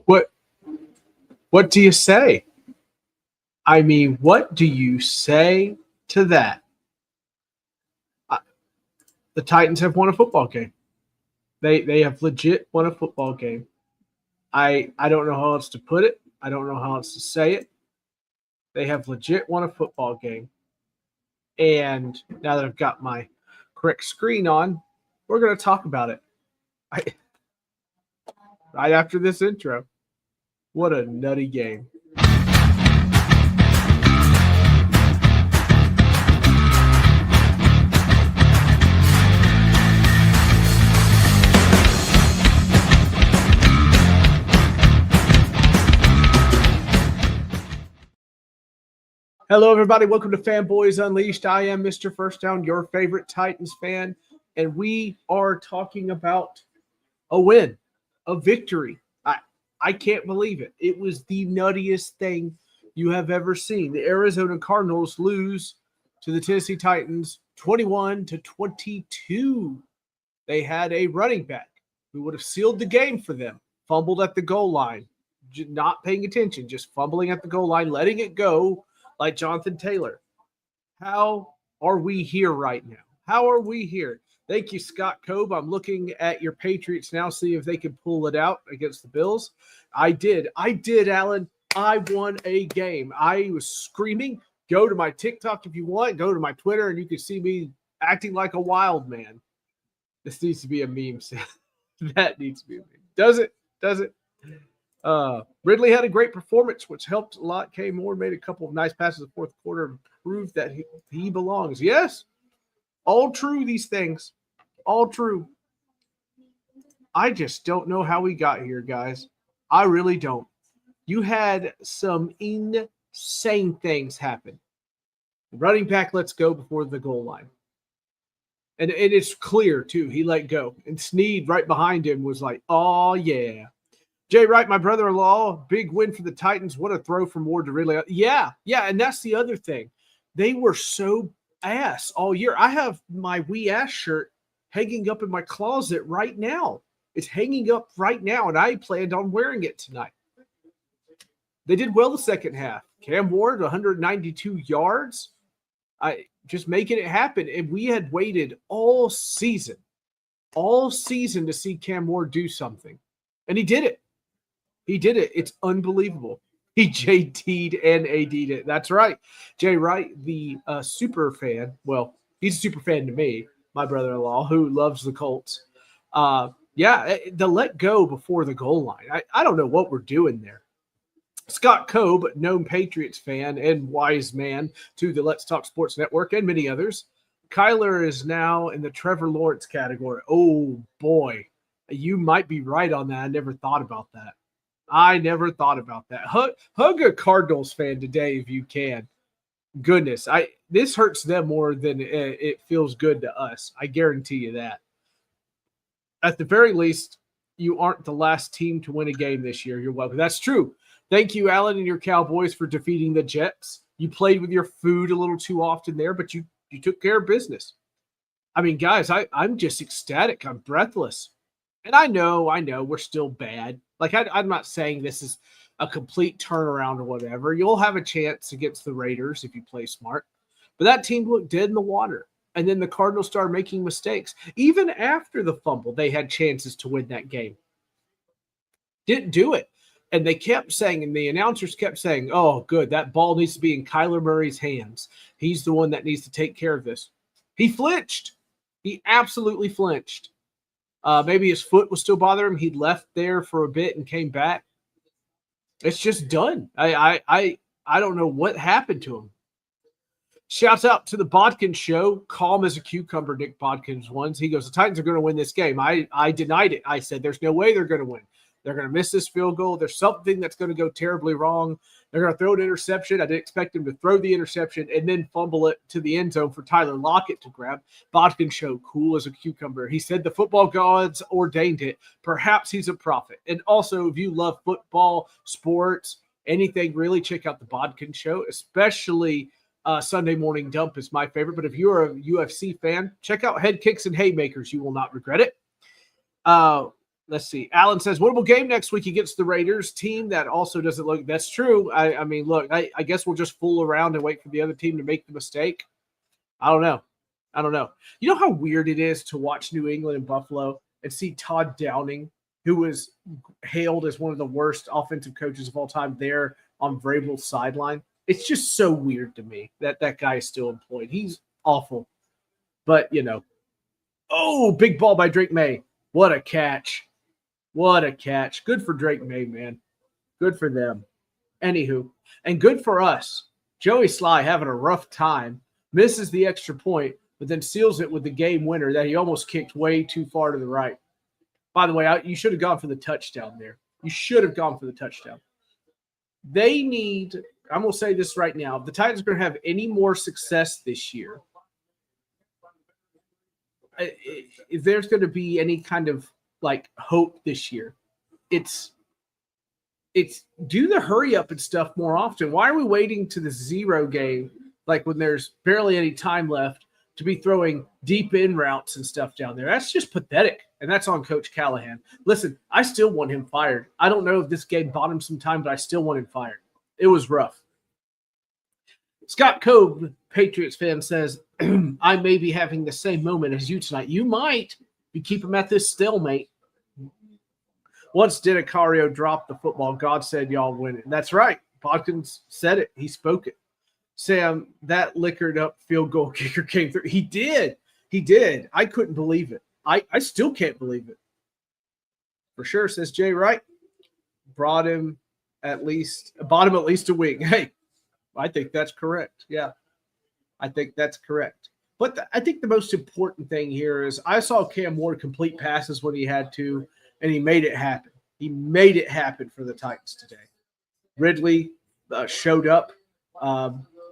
What what do you say? I mean, what do you say to that? The Titans have won a football game. They have legit won a football game. I don't know how else to put it. I don't know how else to say it. They have legit won a football game. And now that I've got my correct screen on, we're going to talk about it. I, right after this intro. What a nutty game. Hello, everybody. Welcome to Fanboys Unleashed. I am Mr. First Down, your favorite Titans fan, and we are talking about a win, a victory. I can't believe it. It was the nuttiest thing you have ever seen. The Arizona Cardinals lose to the Tennessee Titans 21-22. They had a running back who would have sealed the game for them, fumbled at the goal line, not paying attention, just fumbling at the goal line, letting it go like Jonathan Taylor. How are we here right now? How are we here? Thank you, Scott Cobe. I'm looking at your Patriots now, see if they can pull it out against the Bills. I did, Alan. I won a game. I was screaming. Go to my TikTok if you want. Go to my Twitter, and you can see me acting like a wild man. This needs to be a meme. That needs to be a meme. Does it? Does it? Ridley had a great performance, which helped a lot. K. Moore made a couple of nice passes in the fourth quarter and proved that he belongs. Yes, all true, these things. All true. I just don't know how we got here, guys. I really don't. You had some insane things happen. The running back lets go before the goal line. And it's clear, too. He let go. And Snead right behind him was like, oh, yeah. Jay Wright, my brother-in-law, big win for the Titans. What a throw from Ward to Ridley. Yeah, and that's the other thing. They were so ass all year. I have my We Ass shirt hanging up in my closet right now. It's hanging up right now, and I planned on wearing it tonight. They did well the second half. Cam Ward, 192 yards. Just making it happen. And we had waited all season to see Cam Ward do something. And he did it. He did it. It's unbelievable. He JT'd and AD'd it. That's right. Jay Wright, the super fan. Well, he's a super fan to me, my brother-in-law, who loves the Colts. The let go before the goal line. I don't know what we're doing there. Scott Cobe, known Patriots fan and wise man to the Let's Talk Sports Network and many others. Kyler is now in the Trevor Lawrence category. Oh, boy. You might be right on that. I never thought about that. Hug a Cardinals fan today if you can. Goodness, this hurts them more than it feels good to us. I guarantee you that. At the very least, you aren't the last team to win a game this year. You're welcome. That's true. Thank you, Alan, and your Cowboys for defeating the Jets. You played with your food a little too often there, but you took care of business. I mean, guys, I'm just ecstatic. I'm breathless. And I know we're still bad. Like, I'm not saying this is a complete turnaround or whatever. You'll have a chance against the Raiders if you play smart. But that team looked dead in the water. And then the Cardinals started making mistakes. Even after the fumble, they had chances to win that game. Didn't do it. And they kept saying, and the announcers kept saying, oh, good, that ball needs to be in Kyler Murray's hands. He's the one that needs to take care of this. He flinched. He absolutely flinched. Maybe his foot was still bothering him. He left there for a bit and came back. It's just done. I don't know what happened to him. Shouts out to the Bodkin show. Calm as a cucumber, Nick Bodkins once. He goes, the Titans are going to win this game. I denied it. I said, there's no way they're going to win. They're going to miss this field goal. There's something that's going to go terribly wrong. They're going to throw an interception. I didn't expect him to throw the interception and then fumble it to the end zone for Tyler Lockett to grab. Bodkin show, cool as a cucumber. He said the football gods ordained it. Perhaps he's a prophet. And also, if you love football, sports, anything, really check out the Bodkin show, especially Sunday Morning Dump is my favorite. But if you're a UFC fan, check out Head Kicks and Haymakers. You will not regret it. Let's see. Alan says, winnable game next week against the Raiders team that also doesn't look. That's true. I mean, look, I guess we'll just fool around and wait for the other team to make the mistake. I don't know. You know how weird it is to watch New England and Buffalo and see Todd Downing, who was hailed as one of the worst offensive coaches of all time, there on Vrabel's sideline? It's just so weird to me that that guy is still employed. He's awful. But, big ball by Drake May. What a catch. What a catch. Good for Drake May, man. Good for them. Anywho, and good for us. Joey Sly having a rough time. Misses the extra point, but then seals it with the game winner that he almost kicked way too far to the right. By the way, you should have gone for the touchdown there. You should have gone for the touchdown. They need, I'm going to say this right now, if the Titans are going to have any more success this year, if there's going to be any kind of hope this year, it's do the hurry up and stuff more often. Why are we waiting to the 0 game, when there's barely any time left, to be throwing deep in routes and stuff down there? That's just pathetic, and that's on Coach Callahan. Listen, I still want him fired. I don't know if this game bought him some time, but I still want him fired. It was rough. Scott Cobe, Patriots fan, says, I may be having the same moment as you tonight. You might. You keep him at this stalemate. Once Denicario dropped the football, God said y'all win it. That's right. Bodkins said it. He spoke it. Sam, that liquored up field goal kicker came through. He did. He did. I couldn't believe it. I still can't believe it. For sure, says Jay Wright. Bought him at least a week. Hey, I think that's correct. Yeah, I think that's correct. But I think the most important thing here is I saw Cam Ward complete passes when he had to, and he made it happen. He made it happen for the Titans today. Ridley showed up.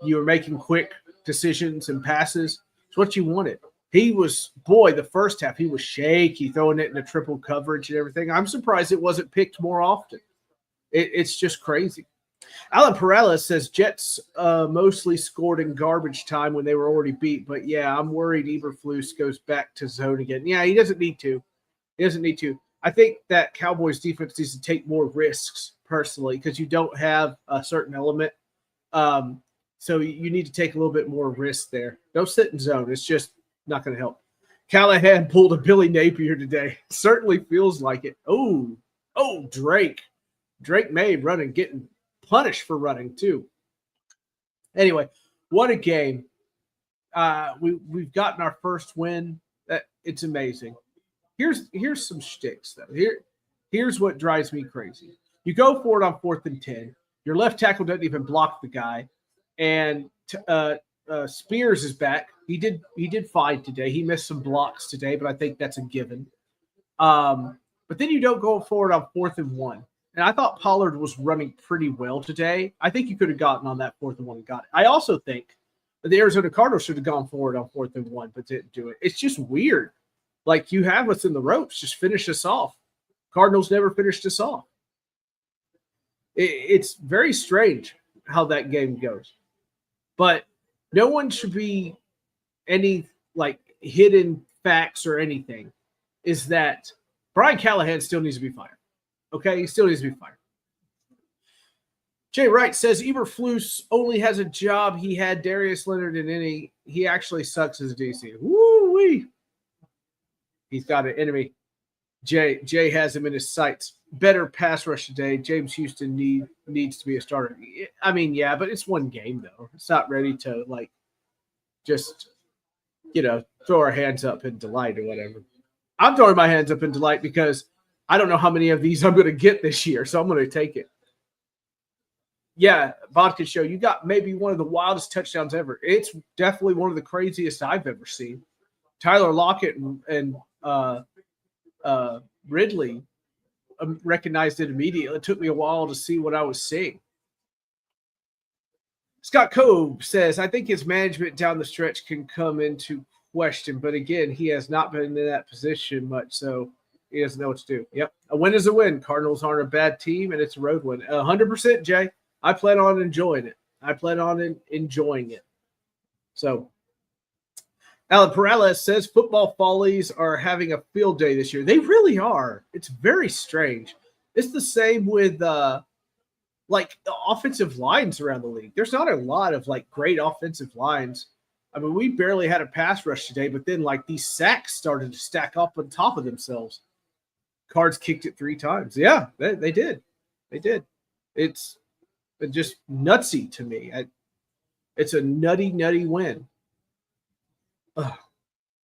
You were making quick decisions and passes. It's what you wanted. He was, the first half, he was shaky, throwing it in a triple coverage and everything. I'm surprised it wasn't picked more often. It's just crazy. Alan Perales says Jets mostly scored in garbage time when they were already beat. But, yeah, I'm worried Eberflus goes back to zone again. Yeah, he doesn't need to. I think that Cowboys defense needs to take more risks, personally, because you don't have a certain element. So you need to take a little bit more risk there. Don't sit in zone. It's just not going to help. Callahan pulled a Billy Napier today. Certainly feels like it. Oh, Drake. Drake May running, getting punished for running too. Anyway, what a game. We've gotten our first win. It's amazing. Here's some shticks, though. Here's what drives me crazy. You go for it on 4th and 10. Your left tackle doesn't even block the guy. And Spears is back. He did fine today. He missed some blocks today, but I think that's a given. But then you don't go forward on 4th and 1. And I thought Pollard was running pretty well today. I think you could have gotten on that 4th and 1 and got it. I also think that the Arizona Cardinals should have gone forward on 4th and 1, but didn't do it. It's just weird. You have us in the ropes. Just finish us off. Cardinals never finished us off. It's very strange how that game goes. But no one should be any hidden facts or anything, is that Brian Callahan still needs to be fired. Okay? He still needs to be fired. Jay Wright says Eberflus only has a job. He had Darius Leonard and he actually sucks as a DC. Woo-wee. He's got an enemy. Jay has him in his sights. Better pass rush today. James Houston needs to be a starter. I mean, yeah, but it's one game, though. It's not ready to, just, throw our hands up in delight or whatever. I'm throwing my hands up in delight because I don't know how many of these I'm going to get this year, so I'm going to take it. Yeah, Vodka Show, you got maybe one of the wildest touchdowns ever. It's definitely one of the craziest I've ever seen. Tyler Lockett and Ridley recognized it immediately. It took me a while to see what I was seeing. Scott Cobe says, I think his management down the stretch can come into question, but again, he has not been in that position much, so he doesn't know what to do. Yep, a win is a win. Cardinals aren't a bad team, and it's a road win. 100%, Jay. I plan on enjoying it. So Alan Perales says football follies are having a field day this year. They really are. It's very strange. It's the same with like the offensive lines around the league. There's not a lot of like great offensive lines. I mean, we barely had a pass rush today, but then like these sacks started to stack up on top of themselves. Cards kicked it 3 times. Yeah, they did. They did. It's just nutsy to me. It's a nutty win. Ugh.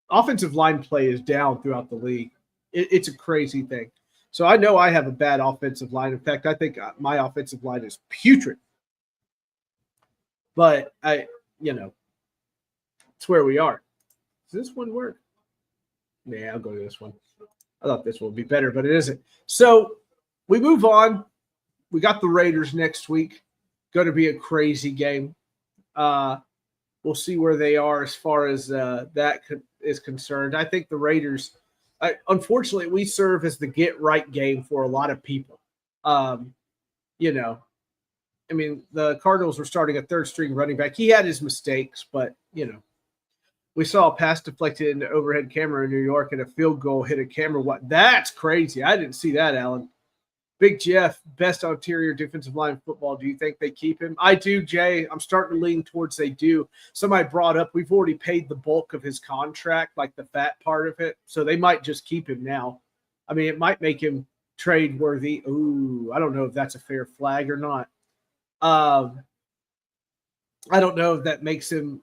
Offensive line play is down throughout the league. It's a crazy thing. So I know I have a bad offensive line. In fact, I think my offensive line is putrid. But it's where we are. Does this one work? Yeah, I'll go to this one. I thought this one would be better, but it isn't. So we move on. We got the Raiders next week. Going to be a crazy game. We'll see where they are as far as that is concerned. I think the Raiders, unfortunately, we serve as the get-right game for a lot of people. I mean, the Cardinals were starting a third-string running back. He had his mistakes, but, we saw a pass deflected into overhead camera in New York and a field goal hit a camera. What? That's crazy. I didn't see that, Alan. Big Jeff, best interior defensive line in football. Do you think they keep him? I do, Jay. I'm starting to lean towards they do. Somebody brought up we've already paid the bulk of his contract, like the fat part of it, so they might just keep him now. I mean, it might make him trade worthy. Ooh, I don't know if that's a fair flag or not. I don't know if that makes him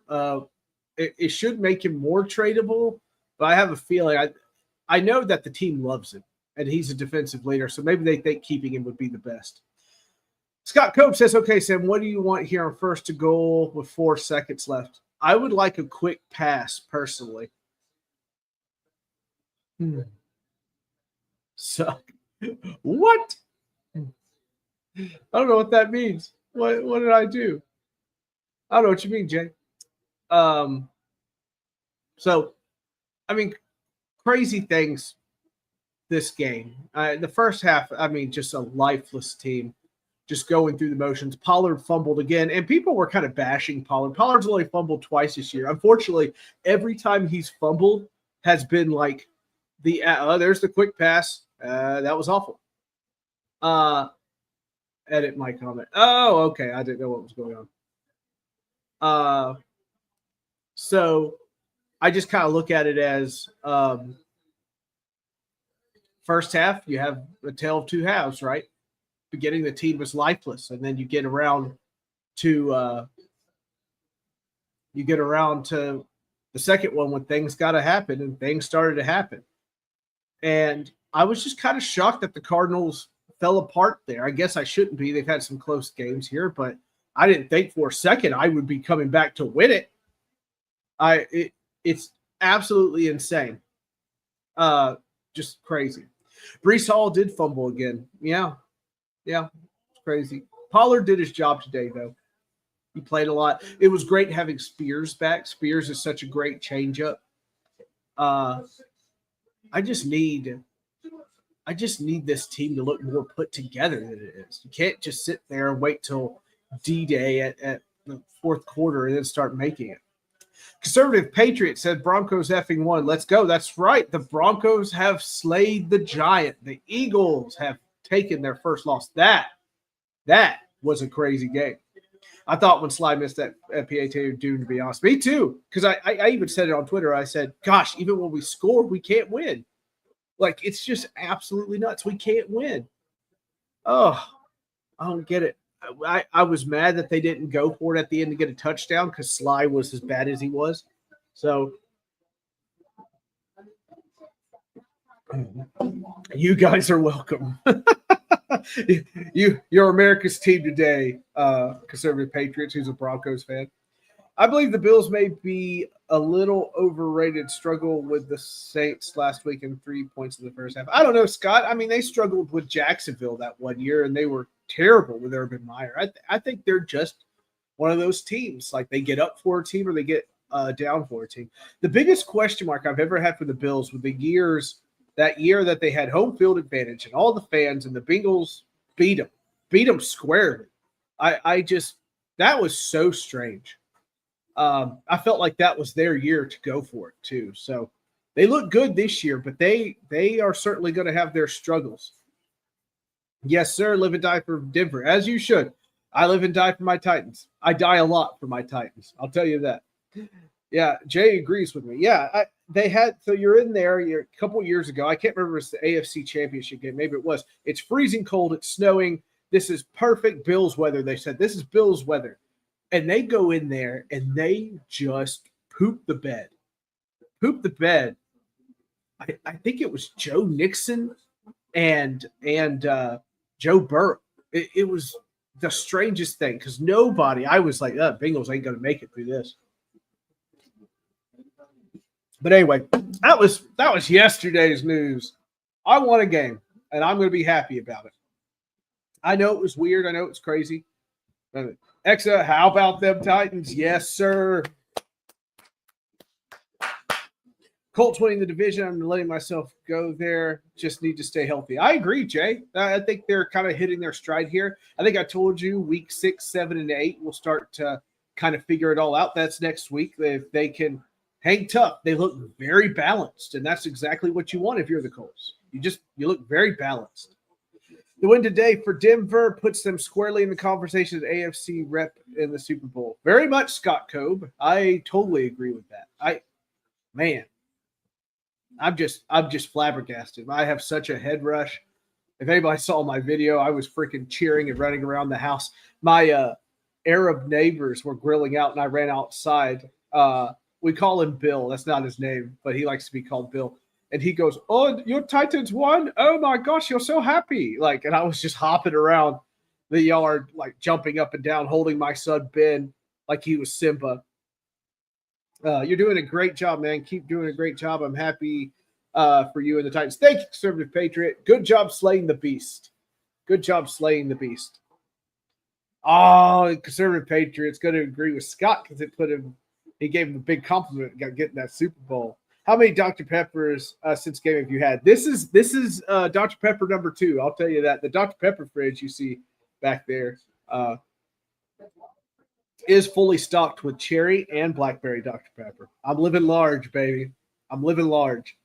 it should make him more tradable, but I have a feeling I know that the team loves him. And he's a defensive leader, so maybe they think keeping him would be the best. Scott Cope says, okay, Sam, what do you want here on first to goal with 4 seconds left? I would like a quick pass, personally. So, what? I don't know what that means. What did I do? I don't know what you mean, Jay. So, I mean, crazy things this game. The first half, I mean, just a lifeless team, just going through the motions. Pollard fumbled again, and people were kind of bashing Pollard. Pollard's only fumbled twice this year. Unfortunately, every time he's fumbled has been like there's the quick pass. That was awful. Edit my comment. Oh, okay. I didn't know what was going on. So I just kind of look at it as first half, you have a tale of 2 halves, right? Beginning, the team was lifeless, and then you get around to the second one when things got to happen, and things started to happen. And I was just kind of shocked that the Cardinals fell apart there. I guess I shouldn't be. They've had some close games here, but I didn't think for a second I would be coming back to win it. It's absolutely insane. Just crazy. Breece Hall did fumble again. Yeah, it's crazy. Pollard did his job today, though. He played a lot. It was great having Spears back. Spears is such a great changeup. I just need this team to look more put together than it is. You can't just sit there and wait till D-Day at the fourth quarter and then start making it. Conservative Patriot said Broncos effing won. Let's go. That's right. The Broncos have slayed the giant. The Eagles have taken their first loss. That was a crazy game. I thought when Sly missed that PAT doomed, to be honest. Me too. Because I even said it on Twitter. I said, gosh, even when we score, we can't win. Like, it's just absolutely nuts. We can't win. Oh, I don't get it. I was mad that they didn't go for it at the end to get a touchdown because Sly was as bad as he was. So you guys are welcome. You're America's team today, Conservative Patriots, who's a Broncos fan. I believe the Bills may be a little overrated. Struggle with the Saints last week and 3 points in the first half. I don't know, Scott. I mean, they struggled with Jacksonville that one year, and they were terrible with Urban Meyer. I think they're just one of those teams. Like, they get up for a team or they get down for a team. The biggest question mark I've ever had for the Bills with the years, that year that they had home field advantage and all the fans and the Bengals beat them squarely. That was so strange. I felt like that was their year to go for it too. So they look good this year, but they are certainly going to have their struggles. Yes, sir. Live and die for Denver, as you should. I live and die for my Titans. I die a lot for my Titans. I'll tell you that. Yeah, Jay agrees with me. Yeah, they had, so you're in there. You're a couple years ago. I can't remember if it's the AFC Championship game. Maybe it was. It's freezing cold. It's snowing. This is perfect Bills weather. They said this is Bills weather, and they go in there and they just poop the bed. Poop the bed. I think it was Joe Nixon and Joe Burrow. It was the strangest thing because nobody. I was like, Bengals ain't gonna make it through this. But anyway, that was yesterday's news. I won a game, and I'm going to be happy about it. I know it was weird. I know it's crazy. Exa, how about them Titans? Yes, sir. Colts winning the division. I'm letting myself go there. Just need to stay healthy. I agree, Jay. I think they're kind of hitting their stride here. I think I told you week 6, 7, and 8 we'll start to kind of figure it all out. That's next week. If they can hang tough. They look very balanced, and that's exactly what you want if you're the Colts. You look very balanced. The win today for Denver puts them squarely in the conversation as AFC rep in the Super Bowl. Very much, Scott Cobe. I totally agree with that. I'm just flabbergasted. I have such a head rush. If anybody saw my video, I was freaking cheering and running around the house. My Arab neighbors were grilling out, and I ran outside. We call him Bill. That's not his name, but he likes to be called Bill. And he goes, "Oh, your Titans won? Oh my gosh, you're so happy!" And I was just hopping around the yard, like jumping up and down, holding my son Ben like he was Simba. You're doing a great job, man. Keep doing a great job. I'm happy for you and the Titans. Thank you, Conservative Patriot. Good job slaying the beast. Good job slaying the beast. Oh, Conservative Patriot's going to agree with Scott because he gave him a big compliment getting that Super Bowl. How many Dr. Peppers since game have you had? This is Dr. Pepper number 2. I'll tell you that. The Dr. Pepper fridge you see back there is fully stocked with cherry and blackberry Dr. Pepper. I'm living large, baby. I'm living large.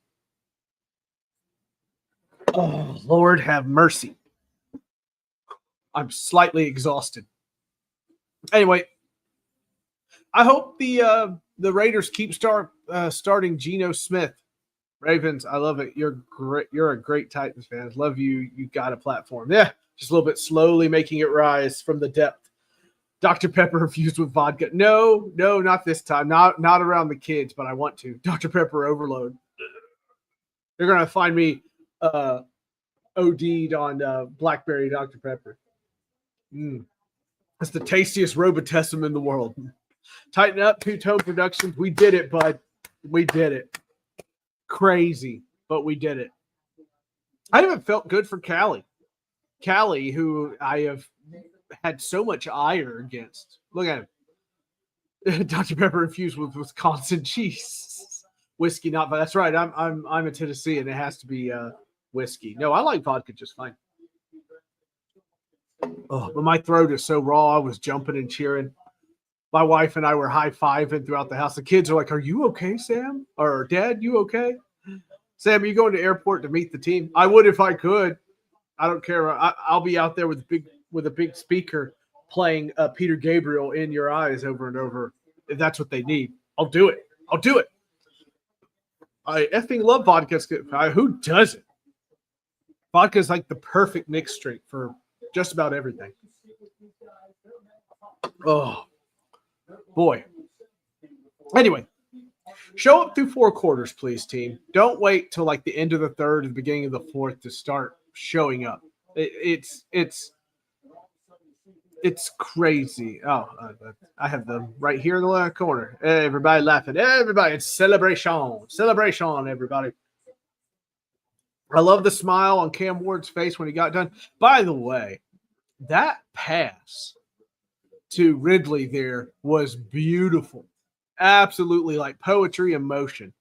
Oh, Lord have mercy. I'm slightly exhausted. Anyway, I hope the Raiders keep starting Geno Smith. Ravens, I love it. You're great. You're a great Titans fan. Love you. You got a platform. Yeah, just a little bit slowly making it rise from the depth. Dr. Pepper infused with vodka. No, not this time. Not around the kids, but I want to. Dr. Pepper overload. They're gonna find me OD'd on blackberry Dr. Pepper. That's the tastiest Robitussin in the world. Tighten up, Two-Tone Productions. We did it, bud. We did it. Crazy, but we did it. I haven't felt good for Callie. Callie, who I have had so much ire against. Look at him. Dr. Pepper infused with Wisconsin cheese. Whiskey, not, but that's right. I'm a Tennessee, and it has to be whiskey. No, I like vodka just fine. Oh, but my throat is so raw. I was jumping and cheering. My wife and I were high-fiving throughout the house. The kids are like, "Are you okay, Sam?" Or, "Dad, you okay?" "Sam, are you going to airport to meet the team?" "I would if I could. I don't care. I'll be out there with a big speaker playing Peter Gabriel in Your Eyes over and over. If that's what they need, I'll do it. I'll do it. I effing love vodka. Who doesn't? Vodka is like the perfect mixed drink for just about everything. Oh, boy. Anyway, show up through 4 quarters, please, team. Don't wait till like the end of the third and the beginning of the fourth to start showing up. It's crazy. Oh, I have them right here in the left corner. Everybody laughing. Everybody, it's celebration. Celebration, everybody. I love the smile on Cam Ward's face when he got done. By the way, that pass to Ridley there was beautiful. Absolutely like poetry in motion.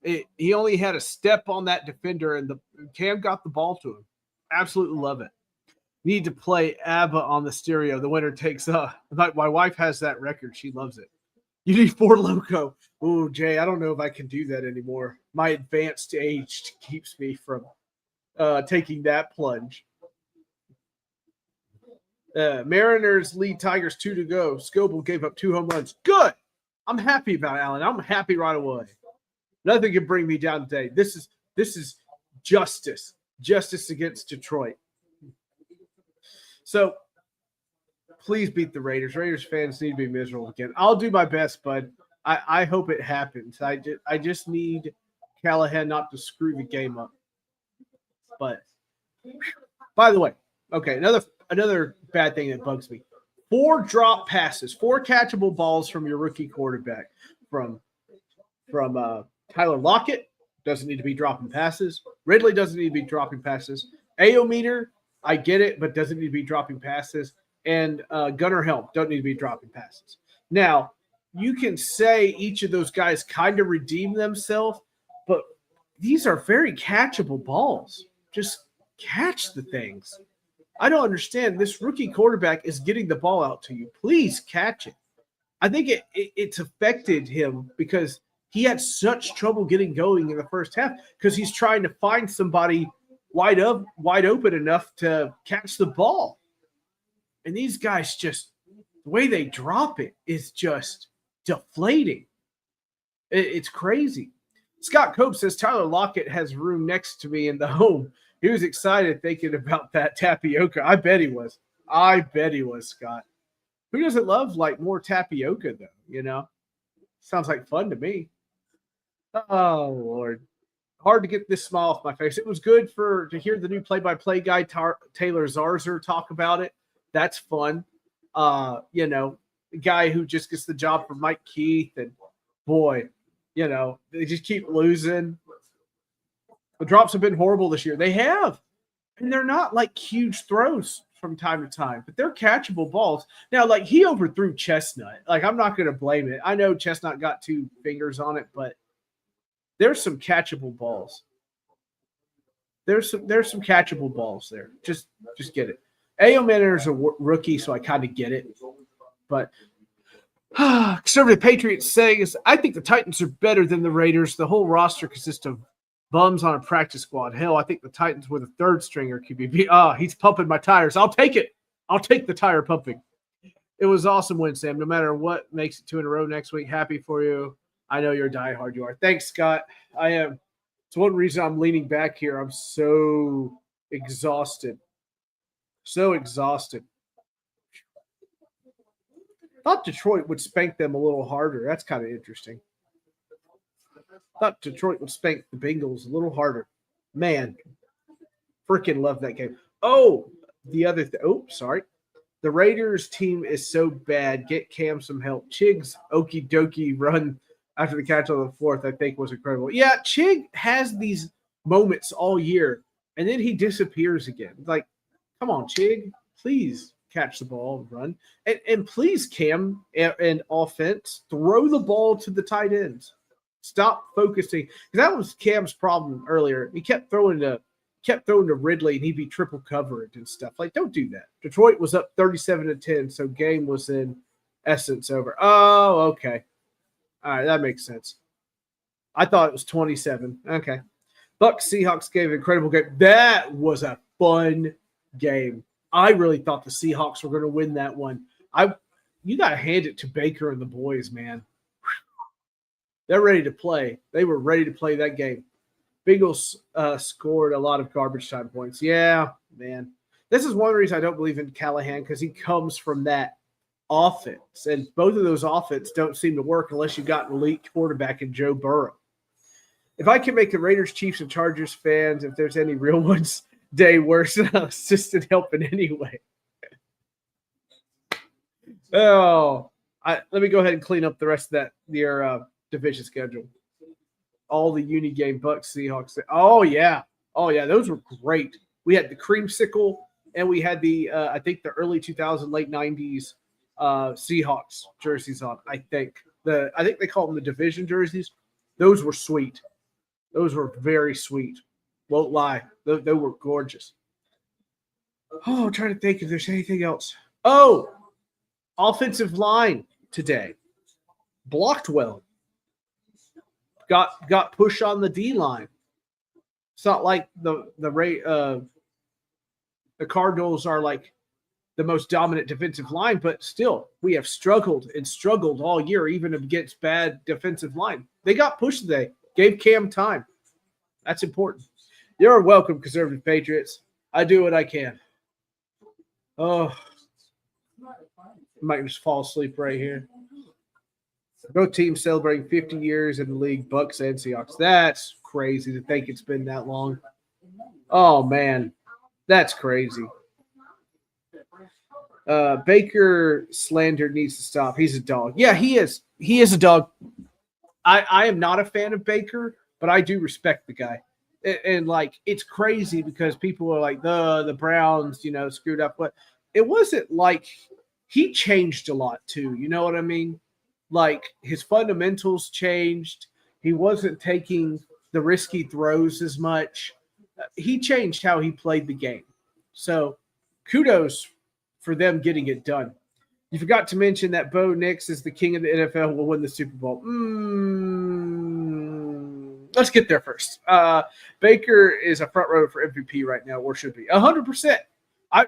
He only had a step on that defender, and Cam got the ball to him. Absolutely love it. Need to play ABBA on the stereo. The winner takes my wife has that record. She loves it. You need Four Loko. Oh, Jay, I don't know if I can do that anymore. My advanced age keeps me from taking that plunge. Mariners lead Tigers 2-0. Scoble gave up 2 home runs. Good. I'm happy about Allen. I'm happy right away. Nothing can bring me down today. This is justice. Justice against Detroit. So please beat the Raiders. Raiders fans need to be miserable again. I'll do my best, bud. I hope it happens. I just need Callahan not to screw the game up. But by the way, okay, another bad thing that bugs me. 4 drop passes, 4 catchable balls from your rookie quarterback. From Tyler Lockett, doesn't need to be dropping passes. Ridley doesn't need to be dropping passes. Aometer, I get it, but doesn't need to be dropping passes. And Gunnar Helm don't need to be dropping passes. Now, you can say each of those guys kind of redeem themselves, but these are very catchable balls. Just catch the things. I don't understand. This rookie quarterback is getting the ball out to you. Please catch it. I think it's affected him because he had such trouble getting going in the first half because he's trying to find somebody wide open enough to catch the ball. And these guys just, the way they drop it is just deflating. It's crazy. Scott Cope says Tyler Lockett has room next to me in the home. He was excited thinking about that tapioca. I bet he was. Scott. Who doesn't love like more tapioca though? You know, sounds like fun to me. Oh Lord, hard to get this smile off my face. It was good to hear the new play-by-play guy Taylor Zarzour talk about it. That's fun. You know, the guy who just gets the job from Mike Keith, and boy, you know, they just keep losing. The drops have been horrible this year. They have. And they're not like huge throws from time to time, but they're catchable balls. Now, like he overthrew Chestnut. Like I'm not going to blame it. I know Chestnut got 2 fingers on it, but there's some catchable balls. There's some catchable balls there. Just get it. Aometer is a rookie, so I kind of get it. But Conservative Patriots says, I think the Titans are better than the Raiders. The whole roster consists of bums on a practice squad. Hell, I think the Titans with a 3rd stringer could be. He's pumping my tires. I'll take it. I'll take the tire pumping. It was awesome win, Sam. No matter what makes it 2 in a row next week, happy for you. I know you're a diehard. You are. Thanks, Scott. I am. It's one reason I'm leaning back here. I'm so exhausted. So exhausted. Thought Detroit would spank them a little harder. That's kind of interesting. Thought Detroit would spank the Bengals a little harder. Man, freaking love that game. Oh, the other thing. Oh, sorry. The Raiders team is so bad. Get Cam some help. Chig's okie dokie run after the catch on the 4th, I think, was incredible. Yeah, Chig has these moments all year, and then he disappears again. Like, come on, Chig. Please catch the ball and run. And please, Cam and offense, throw the ball to the tight ends. Stop focusing. Because that was Cam's problem earlier. He kept throwing to Ridley, and he'd be triple covered and stuff. Like, don't do that. Detroit was up 37-10, so game was in essence over. Oh, okay. All right, that makes sense. I thought it was 27. Okay. Bucs Seahawks gave an incredible game. That was a fun game. I really thought the Seahawks were going to win that one. You got to hand it to Baker and the boys, man. They're ready to play. They were ready to play that game. Bengals scored a lot of garbage time points. Yeah, man. This is one reason I don't believe in Callahan, because he comes from that offense. And both of those offenses don't seem to work unless you've got an elite quarterback in Joe Burrow. If I can make the Raiders, Chiefs, and Chargers fans, if there's any real ones, day worse, assisted help in any way. Let me go ahead and clean up the rest of your division schedule. All the uni game Bucs, Seahawks. Oh yeah, those were great. We had the creamsicle, and we had the I think the early 2000s, late 90s Seahawks jerseys on. I think they call them the division jerseys. Those were sweet. Those were very sweet. Won't lie. They were gorgeous. Oh, I'm trying to think if there's anything else. Oh, offensive line today. blocked well, got push on the D line. It's not like the Cardinals are like the most dominant defensive line, but still, we have struggled all year, even against bad defensive line. They got pushed today, gave Cam time. That's important. You're welcome, conservative patriots. I do what I can. Oh, I might just fall asleep right here. Both teams celebrating 50 years in the league, Bucks and Seahawks. That's crazy to think it's been that long. Oh, man. That's crazy. Baker slander needs to stop. He's a dog. Yeah, he is. He is a dog. I am not a fan of Baker, but I do respect the guy. And like, it's crazy because people are like, the Browns, screwed up. But it wasn't like he changed a lot too. You know what I mean? Like, his fundamentals changed. He wasn't taking the risky throws as much. He changed how he played the game. So kudos for them getting it done. You forgot to mention that Bo Nix is the king of the NFL, will win the Super Bowl. Let's get there first. Baker is a front rower for MVP right now, or should be. 100%.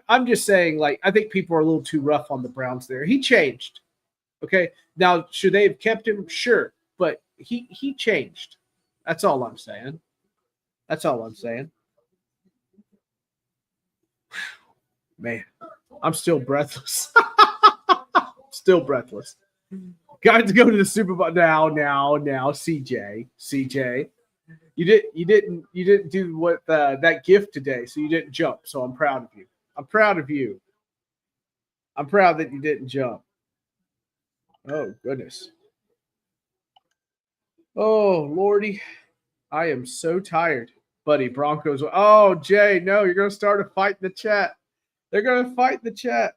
I'm just saying, like, I think people are a little too rough on the Browns there. He changed. Okay. Now, should they have kept him? Sure. But he changed. That's all I'm saying. That's all I'm saying. Man, I'm still breathless. Still breathless. Got to go to the Super Bowl now. CJ. You didn't do what that gift today, so you didn't jump. So I'm proud of you. I'm proud that you didn't jump. Oh, goodness. Oh, Lordy. I am so tired. Buddy, Broncos. Oh, Jay, no, you're going to start a fight in the chat. They're going to fight in the chat.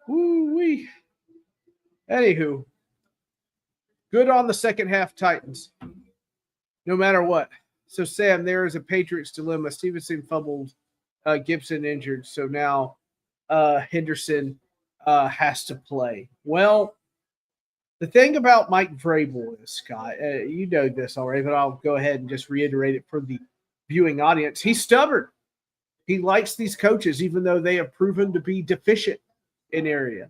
Woo-wee. Anywho, good on the second half Titans, no matter what. So, Sam, there is a Patriots dilemma. Stevenson fumbled, Gibson injured, so now Henderson has to play. Well, the thing about Mike Vrabel is, Scott, you know this already, but I'll go ahead and just reiterate it for the viewing audience. He's stubborn. He likes these coaches, even though they have proven to be deficient in area.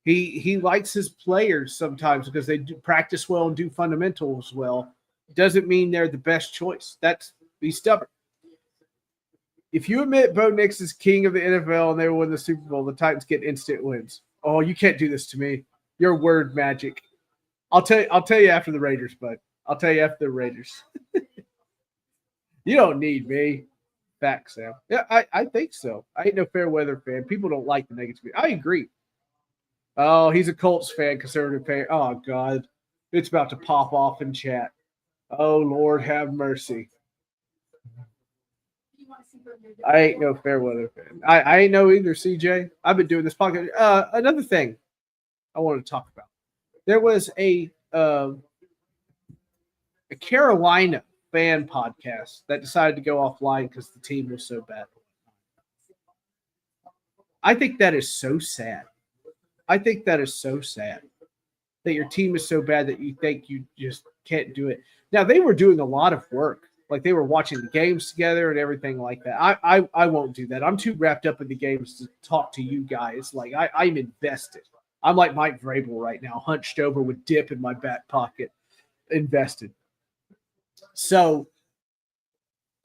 He likes his players sometimes because they do practice well and do fundamentals well. Doesn't mean they're the best choice. He's stubborn. If you admit Bo Nix is king of the NFL and they will win the Super Bowl, the Titans get instant wins. Oh, you can't do this to me. Your word magic. I'll tell you after the Raiders, bud. I'll tell you after the Raiders. You don't need me. Facts, Sam. Yeah, I think so. I ain't no fair weather fan. People don't like the negativity. I agree. Oh, he's a Colts fan, conservative fan. Oh, God. It's about to pop off in chat. Oh, Lord, have mercy. I ain't no fair weather fan. I ain't no either, CJ. I've been doing this podcast. Another thing I want to talk about. There was a Carolina fan podcast that decided to go offline because the team was so bad. I think that is so sad. That your team is so bad that you think you just can't do it. Now, they were doing a lot of work. Like, they were watching the games together and everything like that. I won't do that. I'm too wrapped up in the games to talk to you guys. Like, I'm invested. I'm like Mike Vrabel right now, hunched over with dip in my back pocket, invested. So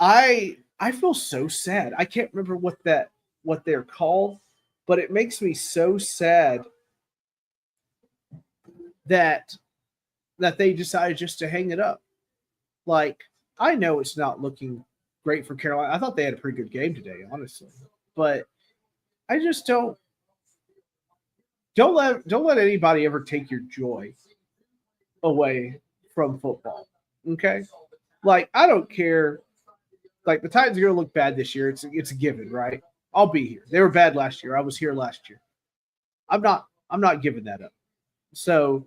I feel so sad. I can't remember what they're called, but it makes me so sad that they decided just to hang it up. Like, I know it's not looking great for Carolina. I thought they had a pretty good game today, honestly. But I just don't let anybody ever take your joy away from football. Okay? Like, I don't care. Like, the Titans are going to look bad this year. It's a given, right? I'll be here. They were bad last year. I was here last year. I'm not giving that up. So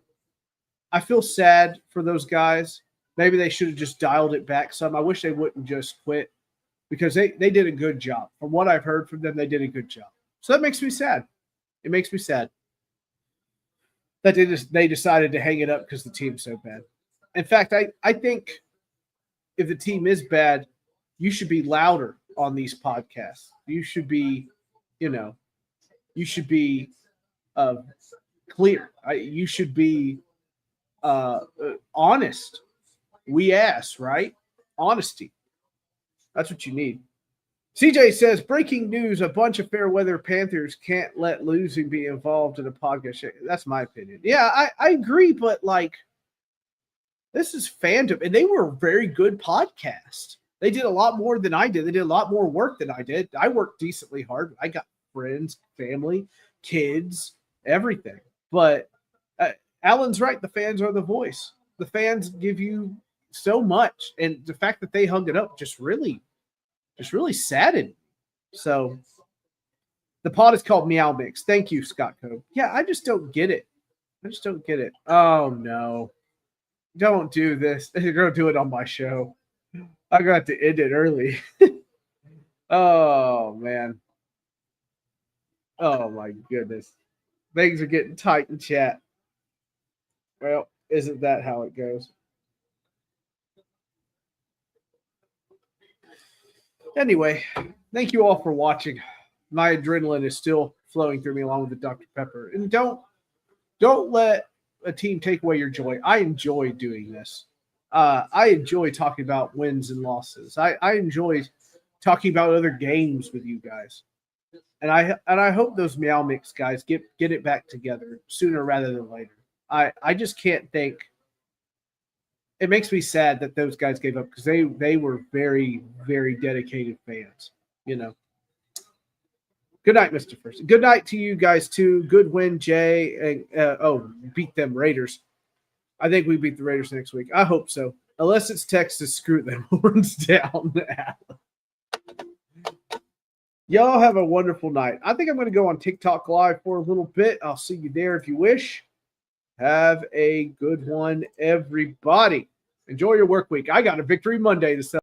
I feel sad for those guys. Maybe they should have just dialed it back some. I wish they wouldn't just quit because they did a good job. From what I've heard from them, they did a good job. So that makes me sad. It makes me sad that they decided to hang it up because the team's so bad. In fact, I think if the team is bad, you should be louder on these podcasts. You should be, you know, you should be clear. You should be honest. We ask, right? Honesty. That's what you need. CJ says, breaking news, a bunch of Fairweather Panthers can't let losing be involved in a podcast. That's my opinion. Yeah, I agree, but like, this is fandom, and they were a very good podcast. They did a lot more than I did. They did a lot more work than I did. I worked decently hard. I got friends, family, kids, everything. But Alan's right. The fans are the voice. The fans give you so much, and the fact that they hung it up just really saddened. So the pod is called Meow Mix. Thank you, Scott Cove. Yeah, I just don't get it. Oh no. Don't do this. You're going to do it on my show. I got to end it early. Oh, man. Oh, my goodness. Things are getting tight in chat. Well, isn't that how it goes? Anyway, thank you all for watching. My adrenaline is still flowing through me along with the Dr. Pepper. And don't let a team take away your joy. I enjoy doing this. I enjoy talking about wins and losses. I enjoy talking about other games with you guys. And I hope those Meow Mix guys get it back together sooner rather than later. I just can't think. It makes me sad that those guys gave up because they were very, very dedicated fans, you know. Good night, Mr. First. Good night to you guys, too. Good win, Jay. Beat them Raiders. I think we beat the Raiders next week. I hope so. Unless it's Texas, screw them horns down. Y'all have a wonderful night. I think I'm going to go on TikTok Live for a little bit. I'll see you there if you wish. Have a good one, everybody. Enjoy your work week. I got a Victory Monday to celebrate.